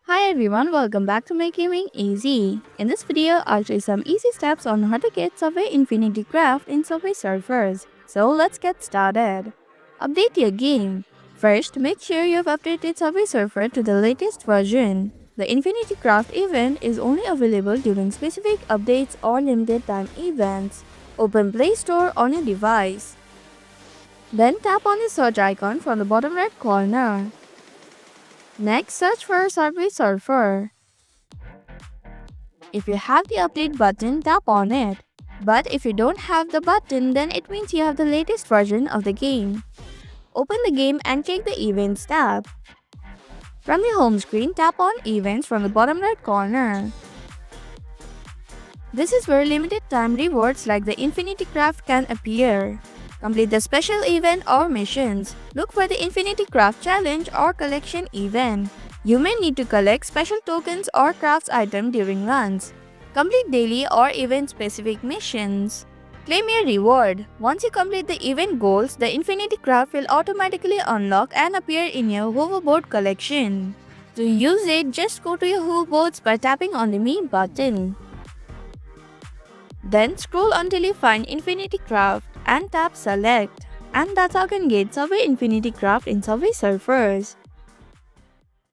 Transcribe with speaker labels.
Speaker 1: Hi everyone, welcome back to Make Gaming Easy. In this video, I'll show you some easy steps on how to get Subway Infinity Craft in Subway servers. So let's get started. Update your game. First, make sure you've updated Subway server to the latest version. The Infinity Craft event is only available during specific updates or limited time events. Open Play Store on your device. Then tap on the search icon from the bottom right corner. Next, search for Subway server. If you have the update button, tap on it. But if you don't have the button, then it means you have the latest version of the game. Open the game and check the Events tab. From the home screen, tap on Events from the bottom right corner. This is where limited time rewards like the Infinity Craft can appear. Complete the special event or missions. Look for the Infinity Craft Challenge or Collection event. You may need to collect special tokens or crafts items during runs. Complete daily or event-specific missions. Claim your reward. Once you complete the event goals, the Infinity Craft will automatically unlock and appear in your hoverboard collection. To use it, just go to your hoverboards by tapping on the Me button. Then scroll until you find Infinity Craft and tap Select. And that's how you can get Subway Infinity Craft in Subway servers.